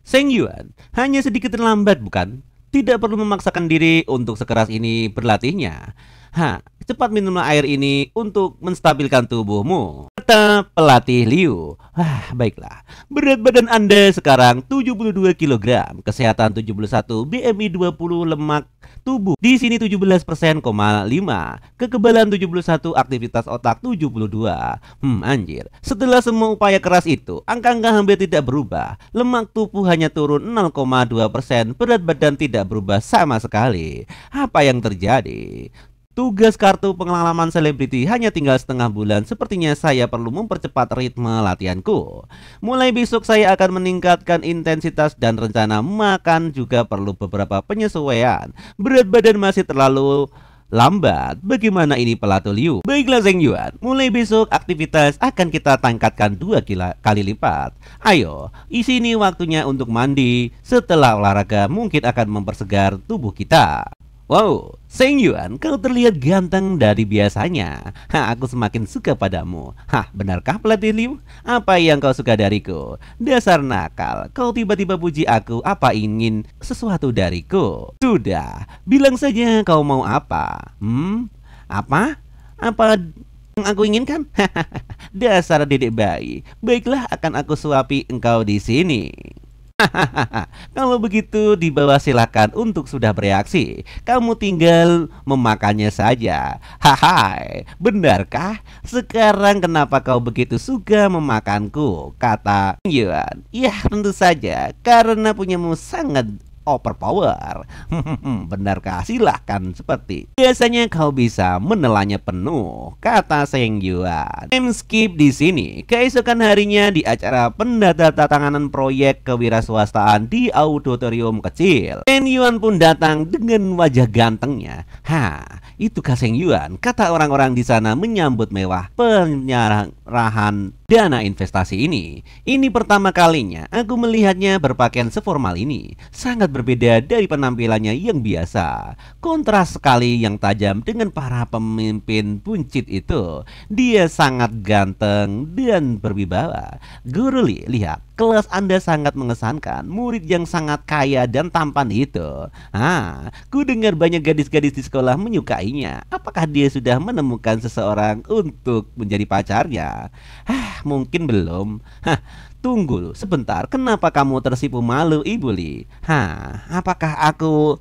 Seng Yuan, hanya sedikit terlambat bukan? Tidak perlu memaksakan diri untuk sekeras ini berlatihnya. Cepat minumlah air ini untuk menstabilkan tubuhmu, kata pelatih Liu. Baiklah. Berat badan Anda sekarang 72 kg, kesehatan 71, BMI 20, lemak tubuh di sini 17,5%, kekebalan 71, aktivitas otak 72. Anjir. Setelah semua upaya keras itu, angka-angka hampir tidak berubah. Lemak tubuh hanya turun 0,2%, berat badan tidak berubah sama sekali. Apa yang terjadi? Tugas kartu pengalaman selebriti hanya tinggal setengah bulan. Sepertinya saya perlu mempercepat ritme latihanku. Mulai besok saya akan meningkatkan intensitas dan rencana makan juga perlu beberapa penyesuaian. Berat badan masih terlalu lambat. Bagaimana ini pelatih Liu? Baiklah Seng Yuan, mulai besok aktivitas akan kita tingkatkan 2 kali lipat. Ayo, sini waktunya untuk mandi. Setelah olahraga mungkin akan mempersegar tubuh kita. Wow, Seng Yuan, kau terlihat ganteng dari biasanya. Aku semakin suka padamu. Benarkah pelatih Liu? Apa yang kau suka dariku? Dasar nakal, kau tiba-tiba puji aku. Apa ingin sesuatu dariku? Sudah, bilang saja kau mau apa. Apa? Apa yang aku inginkan? Dasar dedek bayi. Baiklah, akan aku suapi engkau di sini. Kalau begitu di bawah silakan untuk sudah bereaksi. Kamu tinggal memakannya saja. Benarkah? Sekarang kenapa kau begitu suka memakanku? Kata Yuan. Ya tentu saja, karena punyamu sangat overpower. Benarkah? Silahkan, seperti biasanya kau bisa menelannya penuh, kata Seng Yuan. Time skip di sini. Keesokan harinya di acara pendatanganan proyek kewirausahaan di auditorium kecil, Seng Yuan pun datang dengan wajah gantengnya. Itu Seng Yuan, kata orang-orang di sana menyambut mewah penyerahan dana investasi ini. Ini pertama kalinya aku melihatnya berpakaian seformal ini. Sangat berbeda dari penampilannya yang biasa. Kontras sekali yang tajam dengan para pemimpin buncit itu. Dia sangat ganteng dan berwibawa. Guru Li, lihat, kelas Anda sangat mengesankan. Murid yang sangat kaya dan tampan itu. Ku dengar banyak gadis-gadis di sekolah menyukainya. Apakah dia sudah menemukan seseorang untuk menjadi pacarnya? Mungkin belum. Tunggu sebentar. Kenapa kamu tersipu malu, Ibu Li? Apakah aku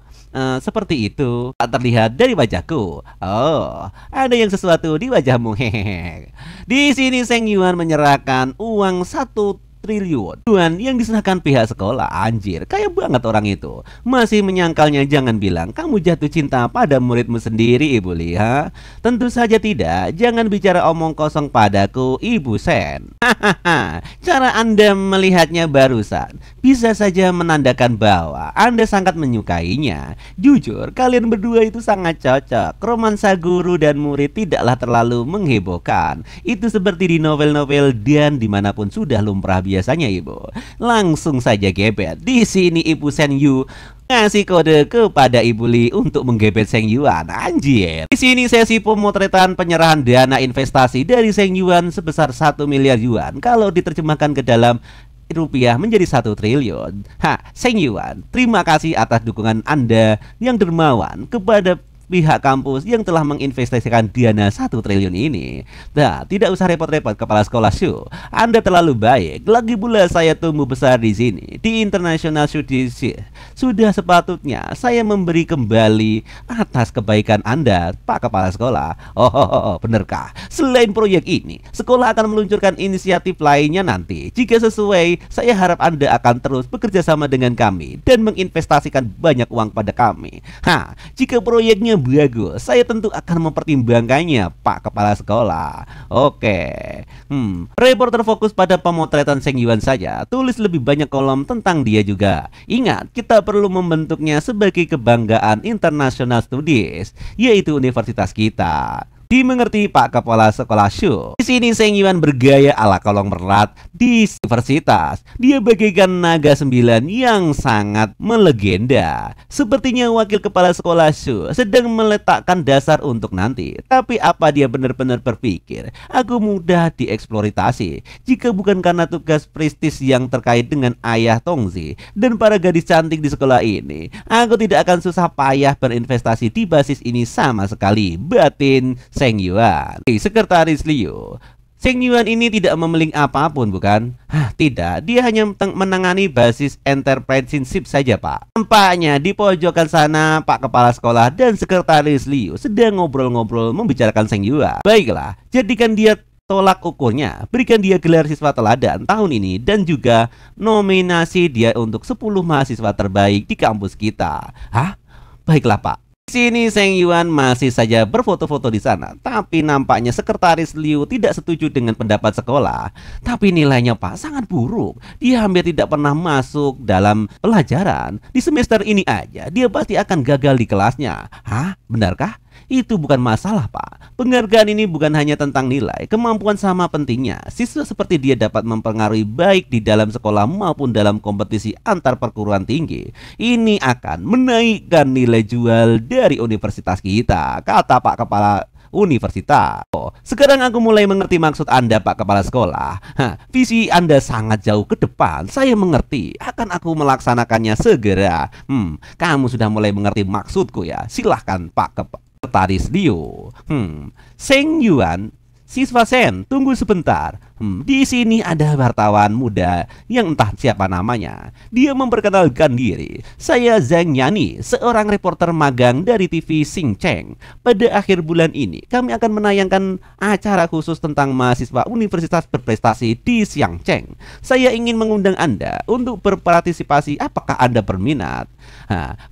seperti itu? Tak terlihat dari wajahku. Oh, ada yang sesuatu di wajahmu. Hehehe. Di sini Seng Yuan menyerahkan uang 1 triliun yang diserahkan pihak sekolah. Anjir, kaya banget orang itu. Masih menyangkalnya. Jangan bilang kamu jatuh cinta pada muridmu sendiri, Ibu Li. Tentu saja tidak. Jangan bicara omong kosong padaku, Ibu Sen. Cara Anda melihatnya barusan bisa saja menandakan bahwa Anda sangat menyukainya. Jujur, kalian berdua itu sangat cocok. Romansa guru dan murid tidaklah terlalu menghebohkan. Itu seperti di novel-novel dan dimanapun sudah lumrah biasanya, Ibu. Langsung saja gebet. Di sini Ibu Sen Yu ngasih kode kepada Ibu Li untuk menggebet Seng Yuan. Anjir. Di sini sesi pemotretan penyerahan dana investasi dari Seng Yuan sebesar 1 miliar yuan. Kalau diterjemahkan ke dalam rupiah menjadi 1 triliun. Seng Yuan, terima kasih atas dukungan Anda yang dermawan kepada pihak kampus yang telah menginvestasikan dana 1 triliun ini. Tidak usah repot-repot kepala sekolah Shu. Anda terlalu baik. Lagi pula saya tumbuh besar di sini, di International Student. Sudah sepatutnya saya memberi kembali atas kebaikan Anda, Pak Kepala Sekolah. Benarkah? Selain proyek ini, sekolah akan meluncurkan inisiatif lainnya nanti. Jika sesuai, saya harap Anda akan terus bekerja sama dengan kami dan menginvestasikan banyak uang pada kami. Jika proyeknya bagus, saya tentu akan mempertimbangkannya, Pak Kepala Sekolah. Oke. Reporter fokus pada pemotretan Seng Yuan saja. Tulis lebih banyak kolom tentang dia juga. Ingat, kita perlu membentuknya sebagai kebanggaan International Studies, yaitu universitas kita. Dimengerti Pak Kepala Sekolah Shu. Di sini Seng Yuan bergaya ala kolong merat di universitas. Dia bagaikan naga 9 yang sangat melegenda. Sepertinya wakil kepala sekolah Shu sedang meletakkan dasar untuk nanti. Tapi apa dia benar-benar berpikir aku mudah dieksploitasi? Jika bukan karena tugas prestis yang terkait dengan ayah Tongzi dan para gadis cantik di sekolah ini, aku tidak akan susah payah berinvestasi di basis ini sama sekali, batin Seng Yuan. Sekretaris Liu, Seng Yuan ini tidak memeling apapun, bukan? Tidak, dia hanya menangani basis entrepreneurship saja, Pak. Nampaknya di pojokan sana Pak Kepala Sekolah dan Sekretaris Liu sedang ngobrol-ngobrol membicarakan Seng Yuan. Baiklah, jadikan dia tolak ukurnya, berikan dia gelar siswa teladan tahun ini dan juga nominasi dia untuk 10 mahasiswa terbaik di kampus kita. Baiklah, Pak. Di sini Seng Yuan masih saja berfoto-foto di sana, tapi nampaknya Sekretaris Liu tidak setuju dengan pendapat sekolah. Tapi nilainya, Pak, sangat buruk. Dia hampir tidak pernah masuk dalam pelajaran. Di semester ini aja dia pasti akan gagal di kelasnya. Benarkah? Itu bukan masalah, Pak. Penghargaan ini bukan hanya tentang nilai, kemampuan sama pentingnya. Siswa seperti dia dapat mempengaruhi baik di dalam sekolah maupun dalam kompetisi antar perguruan tinggi. Ini akan menaikkan nilai jual dari universitas kita, kata Pak Kepala Universitas. Sekarang aku mulai mengerti maksud Anda, Pak Kepala Sekolah. Visi Anda sangat jauh ke depan. Saya mengerti. Akan aku melaksanakannya segera. Kamu sudah mulai mengerti maksudku ya. Silahkan, Pak Sekretaris Liu. Seng Yuan, siswa Sen, tunggu sebentar. Di sini ada wartawan muda yang entah siapa namanya. Dia memperkenalkan diri. Saya Zhang Yani, seorang reporter magang dari TV Xing Cheng. Pada akhir bulan ini kami akan menayangkan acara khusus tentang mahasiswa universitas berprestasi di Xiangcheng. Saya ingin mengundang Anda untuk berpartisipasi. Apakah Anda berminat?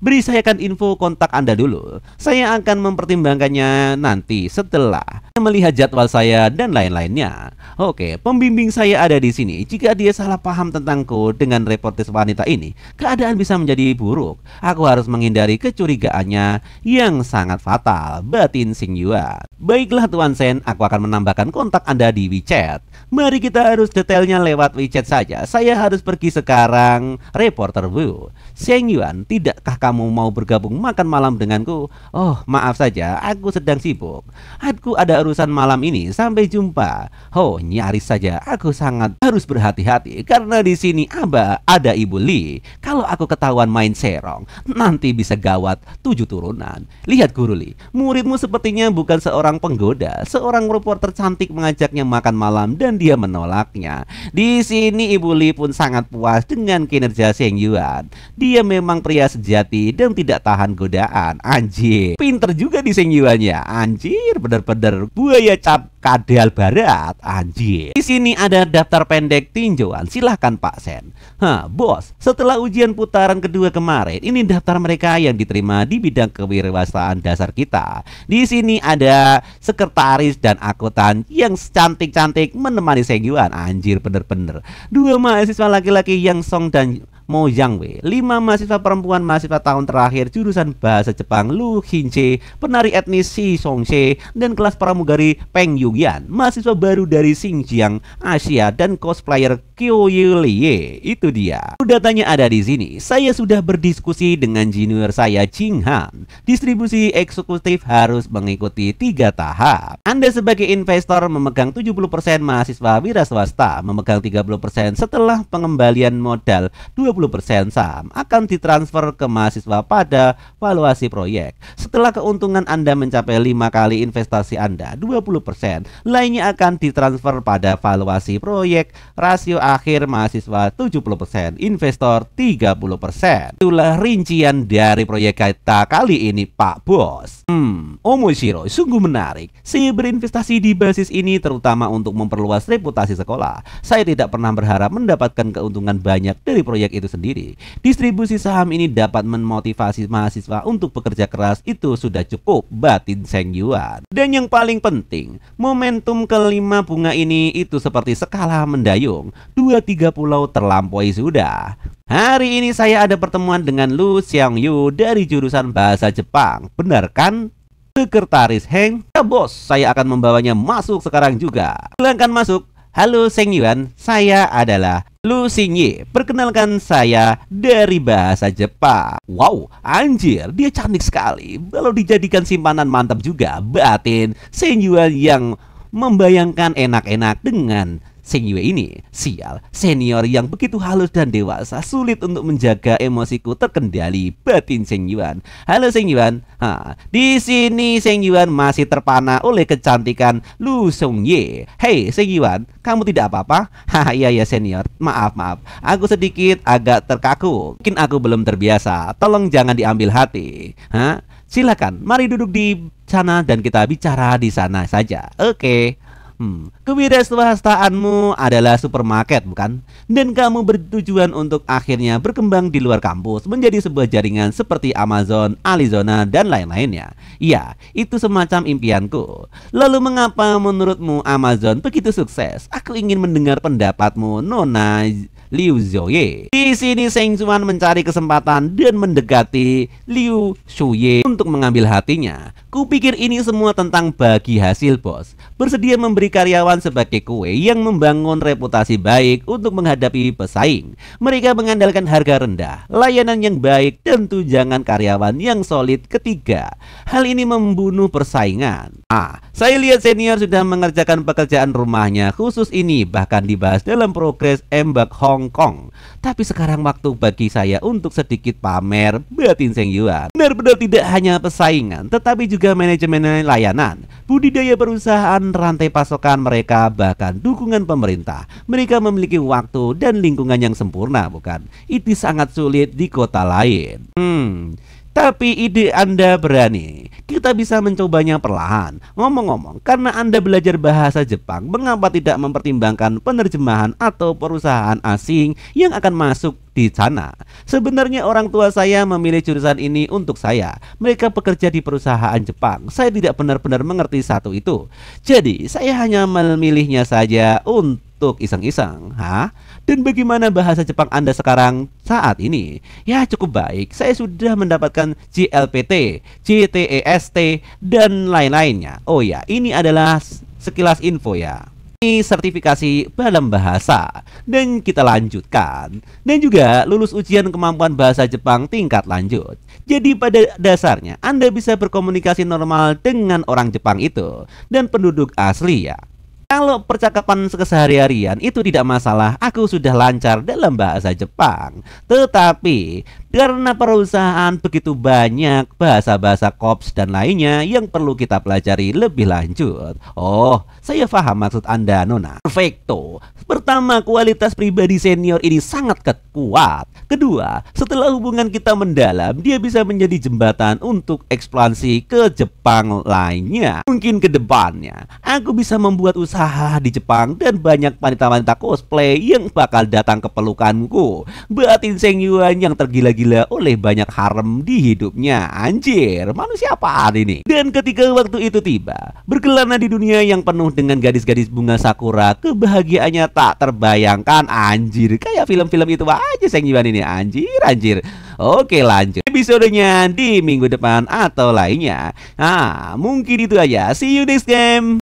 Beri saya kan info kontak Anda dulu. Saya akan mempertimbangkannya nanti setelah melihat jadwal saya dan lain-lainnya. Oke, pembimbing saya ada di sini. Jika dia salah paham tentangku dengan reportis wanita ini, keadaan bisa menjadi buruk. Aku harus menghindari kecurigaannya yang sangat fatal, batin Seng Yuan. Baiklah Tuan Sen, aku akan menambahkan kontak Anda di WeChat. Mari kita harus detailnya lewat WeChat saja. Saya harus pergi sekarang, reporter Wu. Seng Yuan, tidakkah kamu mau bergabung makan malam denganku? Oh, maaf saja, aku sedang sibuk. Aku ada urusan malam ini. Sampai jumpa. Nyaris saja aku sangat harus berhati-hati karena di sini ada Ibu Li. Kalau aku ketahuan main serong, nanti bisa gawat 7 turunan. Lihat Guru Li, muridmu sepertinya bukan seorang penggoda. Seorang reporter cantik mengajaknya makan malam dan dia menolaknya. Di sini Ibu Li pun sangat puas dengan kinerja Seng Yuan. Dia memang pria sejati dan tidak tahan godaan. Anjir, pinter juga di Seng Yuan ya. Anjir, bener-bener buaya cap kadal barat. Anjir. Di sini ada daftar pendek tinjauan. Silahkan Pak Sen. Bos, setelah ujian putaran kedua kemarin, ini daftar mereka yang diterima di bidang kewirausahaan dasar kita. Di sini ada sekretaris dan akuntan yang cantik-cantik menemani Seng Yuan. Anjir, bener-bener. 2 mahasiswa laki-laki Yang Song dan Mo Yang Wei, 5 mahasiswa perempuan mahasiswa tahun terakhir jurusan bahasa Jepang Lu Hinche, penari etnis Si Songse, dan kelas pramugari Peng Yuyan, mahasiswa baru dari Xinjiang, Asia, dan cosplayer Kyo Lie. Itu dia. Datanya ada di sini. Saya sudah berdiskusi dengan junior saya Jing Han. Distribusi eksekutif harus mengikuti 3 tahap. Anda sebagai investor memegang 70%, mahasiswa wira swasta memegang 30%. Setelah pengembalian modal 20% saham akan ditransfer ke mahasiswa pada valuasi proyek. Setelah keuntungan Anda mencapai 5 kali investasi Anda, 20% lainnya akan ditransfer pada valuasi proyek. Rasio akhir mahasiswa 70%, investor 30%. Itulah rincian dari proyek kita kali ini, Pak Bos. Omoshiro, sungguh menarik. Saya berinvestasi di basis ini terutama untuk memperluas reputasi sekolah. Saya tidak pernah berharap mendapatkan keuntungan banyak dari proyek itu sendiri. Distribusi saham ini dapat memotivasi mahasiswa untuk bekerja keras, itu sudah cukup, batin Seng Yuan. Dan yang paling penting, momentum kelima bunga ini itu seperti skala mendayung. 2-3 pulau terlampaui sudah. Hari ini saya ada pertemuan dengan Lu Xiangyu dari jurusan bahasa Jepang. Benar kan? Sekretaris Heng, ya bos, saya akan membawanya masuk sekarang juga. Silahkan masuk. Halo Seng Yuan, saya adalah Lu Xingye. Perkenalkan, saya dari bahasa Jepang. Wow, anjir, dia cantik sekali. Kalau dijadikan simpanan mantap juga. Batin Seng Yuan yang membayangkan enak-enak dengan Seng Yue ini. Sial, senior yang begitu halus dan dewasa, sulit untuk menjaga emosiku terkendali. Batin Seng Yuan. Halo Seng Yuan. Di sini Seng Yuan masih terpana oleh kecantikan Lu Xingye. Hei Seng Yuan, kamu tidak apa-apa? Iya ya senior. Maaf. Aku sedikit agak terkaku. Mungkin aku belum terbiasa. Tolong jangan diambil hati. Silakan, mari duduk di sana dan kita bicara di sana saja. Oke. Kewirausahawastaanmu adalah supermarket, bukan? Dan kamu bertujuan untuk akhirnya berkembang di luar kampus menjadi sebuah jaringan seperti Amazon, Alizona, dan lain-lainnya. Ya, itu semacam impianku. Lalu mengapa menurutmu Amazon begitu sukses? Aku ingin mendengar pendapatmu, Nona Liu Zoye. Di sini Seng Yuan mencari kesempatan dan mendekati Liu Shuye untuk mengambil hatinya. Kupikir ini semua tentang bagi hasil, bos. Bersedia memberi karyawan sebagai kue yang membangun reputasi baik untuk menghadapi pesaing. Mereka mengandalkan harga rendah, layanan yang baik, dan tunjangan karyawan yang solid. Ketiga, hal ini membunuh persaingan. Saya lihat senior sudah mengerjakan pekerjaan rumahnya khusus ini, bahkan dibahas dalam progres Embak Hong Kong. Tapi sekarang waktu bagi saya untuk sedikit pamer, batin Seng Yuan. Benar-benar tidak hanya persaingan, tetapi juga manajemen layanan, budidaya perusahaan, rantai pasokan mereka, bahkan dukungan pemerintah. Mereka memiliki waktu dan lingkungan yang sempurna, bukan? Itu sangat sulit di kota lain. Tapi ide Anda berani. Kita bisa mencobanya perlahan. Ngomong-ngomong, karena Anda belajar bahasa Jepang, mengapa tidak mempertimbangkan penerjemahan atau perusahaan asing yang akan masuk di sana? Sebenarnya orang tua saya memilih jurusan ini untuk saya. Mereka bekerja di perusahaan Jepang. Saya tidak benar-benar mengerti satu itu. Jadi, saya hanya memilihnya saja untuk iseng-iseng. Dan bagaimana bahasa Jepang Anda sekarang saat ini? Ya, cukup baik. Saya sudah mendapatkan JLPT, JTEST, dan lain-lainnya. Oh ya, ini adalah sekilas info ya. Ini sertifikasi dalam bahasa. Dan kita lanjutkan. Dan juga lulus ujian kemampuan bahasa Jepang tingkat lanjut. Jadi pada dasarnya Anda bisa berkomunikasi normal dengan orang Jepang itu dan penduduk asli ya. Kalau percakapan keseharian itu tidak masalah, aku sudah lancar dalam bahasa Jepang. Tetapi karena perusahaan begitu banyak bahasa-bahasa kops dan lainnya yang perlu kita pelajari lebih lanjut. Oh, saya paham maksud Anda, Nona. Perfecto. Pertama, kualitas pribadi senior ini sangat kuat. Kedua, setelah hubungan kita mendalam, dia bisa menjadi jembatan untuk ekspansi ke Jepang lainnya. Mungkin ke depannya aku bisa membuat usaha di Jepang dan banyak wanita-wanita cosplay yang bakal datang ke pelukanku. Batin Seng Yuan yang tergila-gila oleh banyak harem di hidupnya. Anjir, manusia apaan ini? Dan ketika waktu itu tiba, berkelana di dunia yang penuh dengan gadis-gadis bunga sakura, kebahagiaannya tak terbayangkan. Anjir, kayak film-film itu aja Seng Yuan ini. Anjir. Oke, lanjut episodenya di minggu depan atau lainnya. Mungkin itu aja. See you next time.